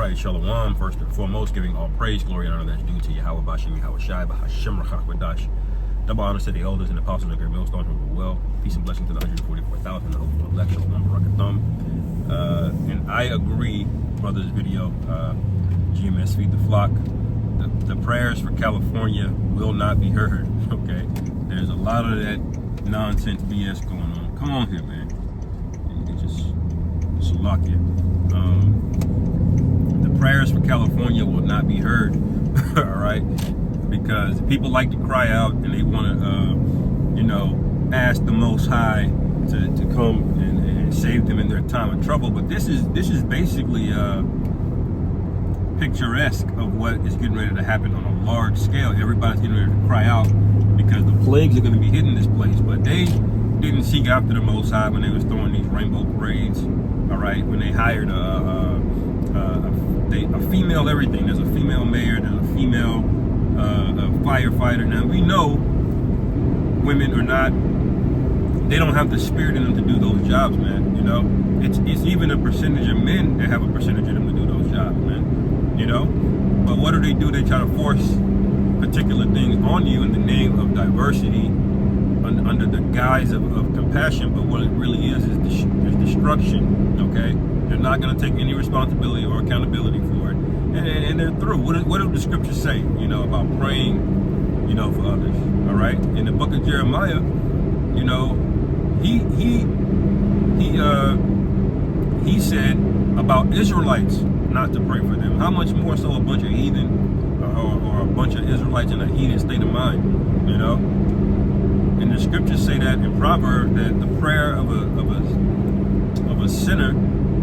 right, Shalom. First and foremost, giving all praise, glory, and honor that's due to Yahweh Bashim, Yahweh Shai, Bahashem Rachach Wadash. Double honor to the elders and apostles of the great millstone who well. Peace and blessing to the 144,000, the hopeful elect, Shalom Barakatham. And I agree, brother's video, GMS Feed the Flock. The prayers for California will not be heard, okay? There's a lot of that nonsense BS going on. Come on here, man. It just Salakia. The prayers for California will not be heard, all right? Because people like to cry out and they want to, ask the Most High to come and save them in their time of trouble. But this is basically picturesque of what is getting ready to happen on a large scale. Everybody's getting ready to cry out because the plagues are going to be hitting this place. But they didn't seek after the Most High when they was throwing these rainbow parades. All right, when they hired a female everything. There's a female mayor. There's a female firefighter. Now we know women are not. They don't have the spirit in them to do those jobs, man. It's even a percentage of men that have a percentage of them to do those jobs, man. But what do? They try to force particular things on you in the name of diversity, under the guise of compassion. But what it really is destruction. Okay, they're not going to take any responsibility or accountability for it, and they're through. What do the scriptures say? About praying, for others. All right, in the book of Jeremiah, he said about Israelites not to pray for them. How much more so a bunch of heathen or a bunch of Israelites in a heathen state of mind? And the scriptures say that in Proverbs that the prayer of a sinner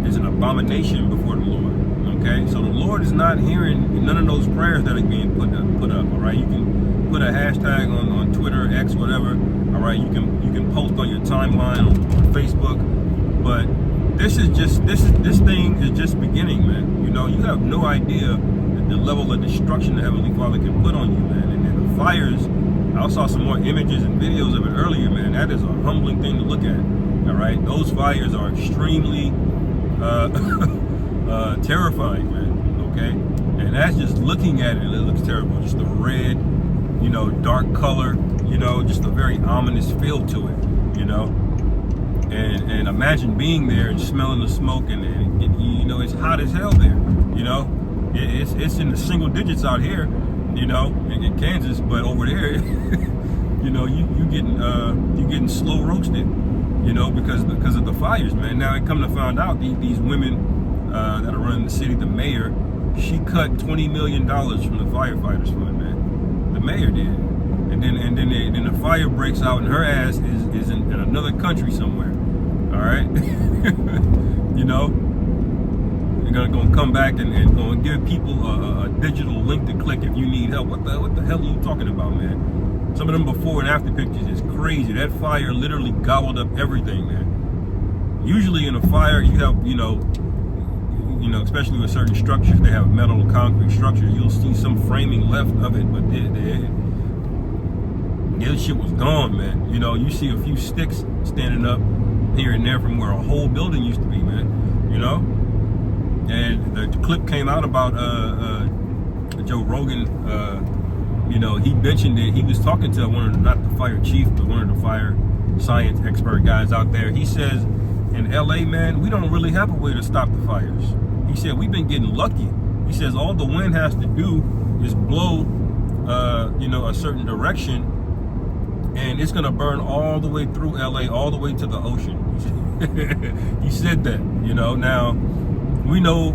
is an abomination before the Lord. Okay, so the Lord is not hearing none of those prayers that are being put up. All right, you can put a hashtag on Twitter, X, whatever. All right, you can post on your timeline on Facebook, but this thing is just beginning, man. You have no idea the level of destruction the Heavenly Father can put on you, man. And then the fires. I saw some more images and videos of it earlier, man. That is a humbling thing to look at. All right, those fires are extremely terrifying, man. Okay, and that's just looking at it. It looks terrible. Just the red, dark color. Just a very ominous feel to it. And imagine being there and smelling the smoke, and it's hot as hell there. It's in the single digits out here. In Kansas, but over there, you getting slow roasted, because of the fires, man. Now it come to find out these women that are running the city, the mayor, she cut $20 million from the firefighters fund, man. The mayor did, and then the fire breaks out, and her ass is in another country somewhere. All right, You're gonna come back and gonna give people a digital link to click if you need help. What the hell are you talking about, man? Some of them before and after pictures is crazy. That fire literally gobbled up everything, man. Usually in a fire, you have, especially with certain structures, they have metal or concrete structures. You'll see some framing left of it, but the shit was gone, man. You see a few sticks standing up here and there from where a whole building used to be, man. And the clip came out about Joe Rogan. He mentioned it. He was talking to not the fire chief, but one of the fire science expert guys out there. He says, in LA, man, we don't really have a way to stop the fires. He said, we've been getting lucky. He says, all the wind has to do is blow, a certain direction, and it's going to burn all the way through LA, all the way to the ocean. He said that, now we know,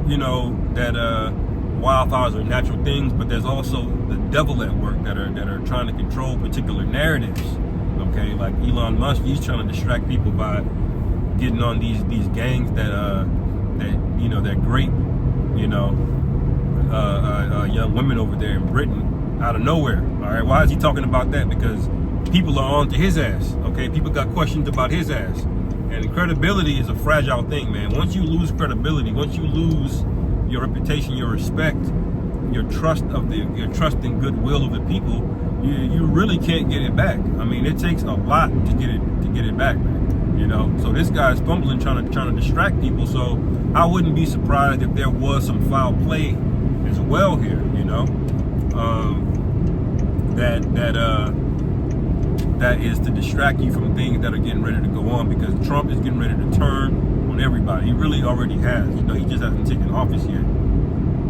that wildfires are natural things, but there's also the devil at work that are trying to control particular narratives. Okay, like Elon Musk, he's trying to distract people by getting on these gangs that great, young women over there in Britain out of nowhere. All right, why is he talking about that? Because people are on to his ass. Okay, people got questions about his ass. And credibility is a fragile thing, man. Once you lose credibility, once you lose your reputation, your respect, your trust and goodwill of the people, you really can't get it back. I mean, it takes a lot to get it back, man. you know. So this guy's fumbling, trying to distract people. So I wouldn't be surprised if there was some foul play as well here, you know. That is to distract you from things that are getting ready to go on, because Trump is getting ready to turn on everybody. He really already has, you know. He just hasn't taken office yet.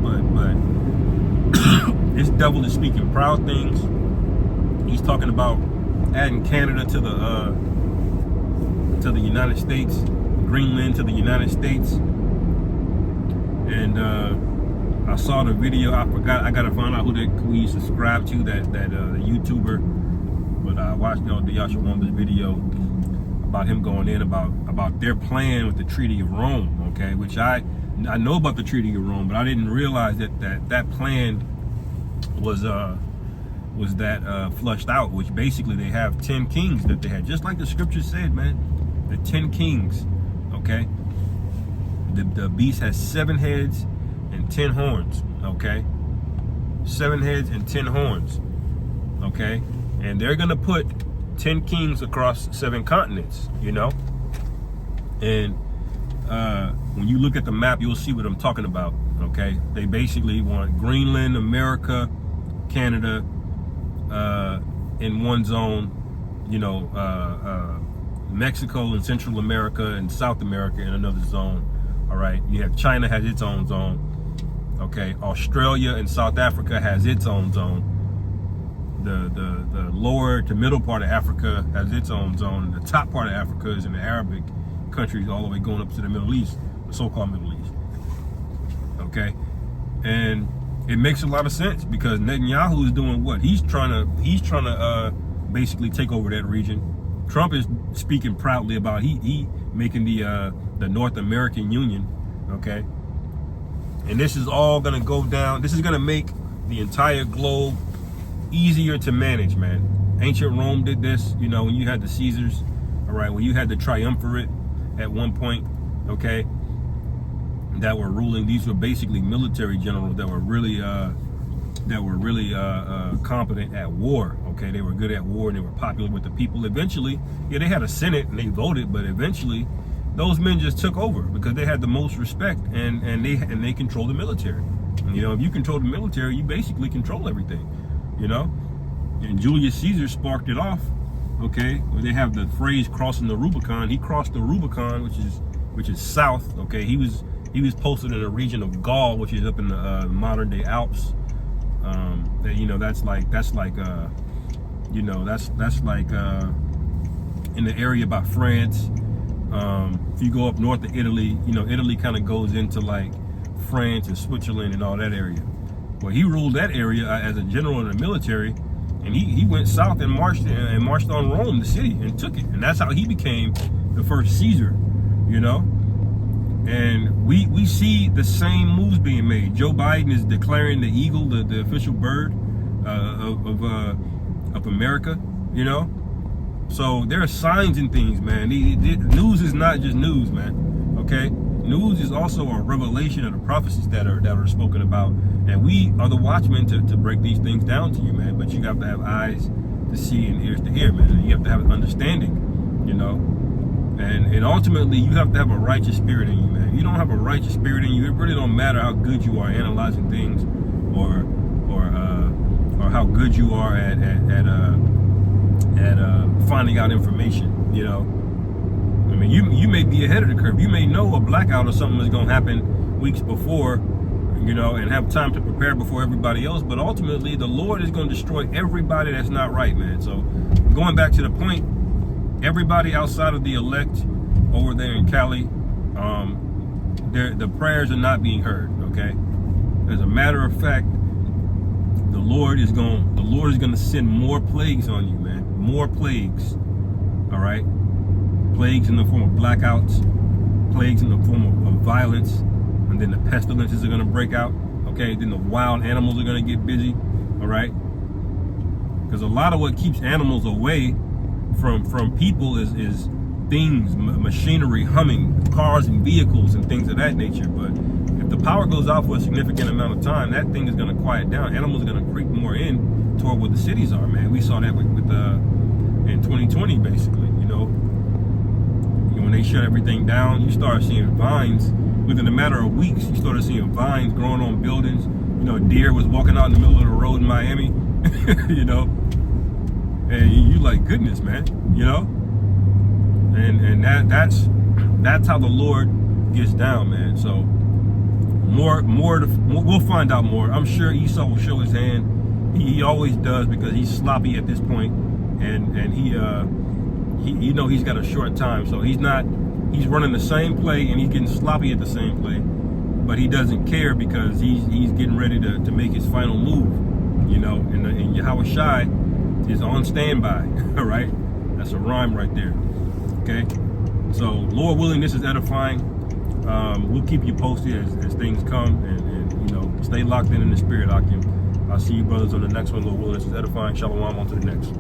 But this devil is speaking proud things. He's talking about adding Canada to the United States, Greenland to the United States. And I saw the video. I forgot. I gotta find out who he subscribed to. That YouTuber. But I watched the Yasha Wonder's video about him going in about their plan with the Treaty of Rome. Okay, which I know about the Treaty of Rome, but I didn't realize that plan was flushed out. Which basically they have 10 kings that they had, just like the scripture said, man. The 10 kings. Okay. The beast has 7 heads and 10 horns. Okay. 7 heads and 10 horns. Okay. And they're gonna put 10 kings across 7 continents, you know. And when you look at the map, you'll see what I'm talking about. Okay, they basically want Greenland, America, Canada in one zone, you know, Mexico and Central America and South America in another zone. All right, you have China has its own zone. Okay, Australia and South Africa has its own zone. The lower to middle part of Africa has its own zone. The top part of Africa is in the Arabic countries, all the way going up to the Middle East, the so-called Middle East. Okay, and it makes a lot of sense, because Netanyahu is doing what? He's trying to basically take over that region. Trump is speaking proudly about he making the North American Union. Okay, and this is all gonna go down. This is gonna make the entire globe easier to manage, man. Ancient Rome did this, you know, when you had the Caesars, all right, when you had the triumvirate at one point, okay, that were ruling. These were basically military generals that were really competent at war. Okay, they were good at war and they were popular with the people. Eventually, yeah, they had a senate and they voted, but eventually those men just took over because they had the most respect and they controlled the military. And, you know, if you control the military, you basically control everything. You know, and Julius Caesar sparked it off. Okay, where they have the phrase "crossing the Rubicon." He crossed the Rubicon, which is south. Okay, he was posted in a region of Gaul, which is up in the modern day Alps. That, you know, that's like you know, that's like in the area by France. If you go up north of Italy, you know, Italy kind of goes into like France and Switzerland and all that area. Well, he ruled that area as a general in the military, and he went south and marched on Rome, the city, and took it. And that's how he became the first Caesar, you know. And we see the same moves being made. Joe Biden is declaring the eagle the official bird of America, you know. So there are signs and things, man. News is not just news, man. Okay, news is also a revelation of the prophecies that are spoken about, and we are the watchmen to break these things down to you, man. But you have to have eyes to see and ears to hear, man. And you have to have understanding, you know. And ultimately, you have to have a righteous spirit in you, man. If you don't have a righteous spirit in you, it really don't matter how good you are analyzing things, or how good you are at finding out information. You know, I mean, you may be ahead of the curve. You may know a blackout or something is going to happen weeks before, you know, and have time to prepare before everybody else. But ultimately, the Lord is going to destroy everybody that's not right, man. So going back to the point, everybody outside of the elect over there in Cali, the prayers are not being heard. Okay, as a matter of fact, the Lord is going to send more plagues on you, man. More plagues. All right, plagues in the form of blackouts, plagues in the form of violence, and then the pestilences are going to break out. Okay, then the wild animals are going to get busy. All right, because a lot of what keeps animals away from people is things, machinery, humming, cars and vehicles and things of that nature. But if the power goes out for a significant amount of time, that thing is going to quiet down. Animals are going to creep more in toward where the cities are, man. We saw that with in 2020, basically, you know. when they shut everything down, you start seeing vines. Within a matter of weeks, you started seeing vines growing on buildings. You know, deer was walking out in the middle of the road in Miami, you know, and you like, goodness, man, you know, and that's how the Lord gets down, man. So we'll find out more. I'm sure Esau will show his hand. He always does, because he's sloppy at this point, and he you know, he's got a short time, so he's running the same play and he's getting sloppy at the same play, but he doesn't care, because he's getting ready to make his final move, you know. And Yahweh Shai is on standby. All right, that's a rhyme right there. Okay, so Lord willing, this is edifying. We'll keep you posted as things come, and you know, stay locked in the spirit, Akim. I'll see you brothers on the next one. Lord willing, this is edifying. Shalom, on to the next.